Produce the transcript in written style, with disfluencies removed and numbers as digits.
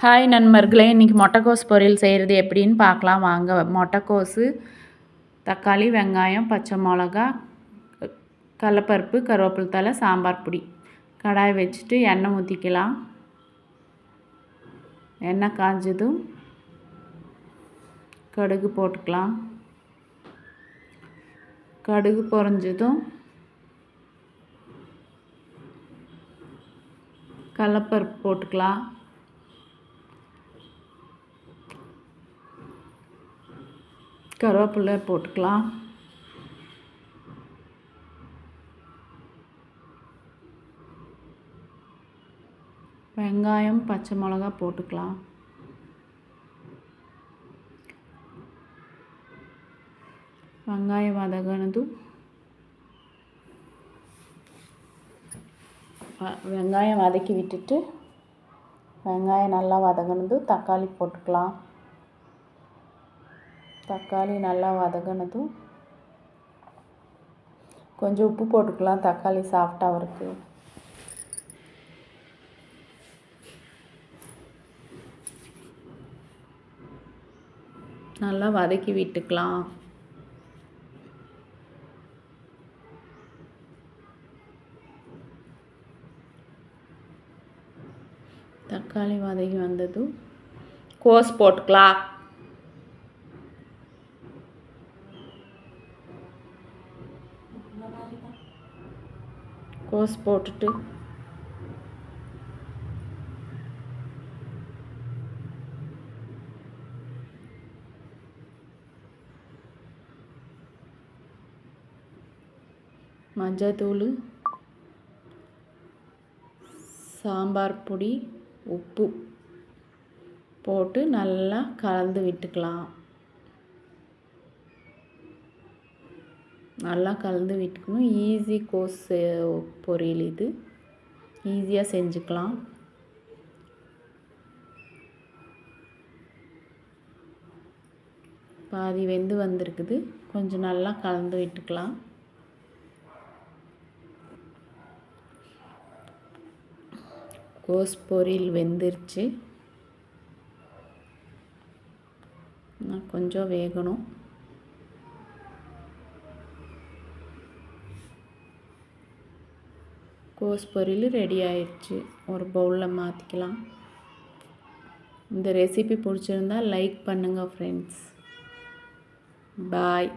Hi நண்பர்களே, இன்றைக்கி முட்டைக்கோஸ் பொரியல் செய்கிறது எப்படின்னு பார்க்கலாம் வாங்க. முட்டைக்கோஸு, தக்காளி, வெங்காயம், பச்சை மிளகா, கடலப்பருப்பு, கருவேப்பிலை தழை, சாம்பார் பொடி. கடாய் வச்சுட்டு எண்ணெய் ஊற்றிக்கலாம். எண்ணெய் காஞ்சதும் கடுகு போட்டுக்கலாம். கடுகு பொரிஞ்சதும் கடலப்பருப்பு போட்டுக்கலாம். கருவேப்பிலை போட்டுக்கலாம். வெங்காயம், பச்சை மிளகா போட்டுக்கலாம். வெங்காயம் வதங்கினதும் வெங்காயம் வதக்கி விட்டுட்டு வெங்காயம் நல்லா வதங்கினதும் தக்காளி போட்டுக்கலாம். தக்காளி நல்லா வதங்கினதும் கொஞ்சம் உப்பு போட்டுக்கலாம். தக்காளி சாஃப்டாக இருக்குது. நல்லா வதக்கி விட்டுக்கலாம். தக்காளி வதக்கி வந்ததும் கோஸ் போட்டுக்கலாம். கோஸ் போட்டுட்டு மஞ்சத்தூள், சாம்பார் பொடி, உப்பு போட்டு நல்லா கலந்து விட்டுக்கலாம். நல்லா கலந்து விட்டுக்கணும். ஈஸி கோஸ் பொரியல் இது. ஈஸியாக செஞ்சுக்கலாம். பாதி வெந்து வந்திருக்குது. கொஞ்சம் நல்லா கலந்து விட்டுக்கலாம். கோஸ் பொரியல் வெந்துருச்சு. கொஞ்சம் வேகணும். கோஸ் பொரியல் ரெடி ஆயிடுச்சு. ஒரு பவுலில் மாற்றிக்கலாம். இந்த ரெசிபி பிடிச்சிருந்தா லைக் பண்ணுங்கள் ஃப்ரெண்ட்ஸ். பாய்.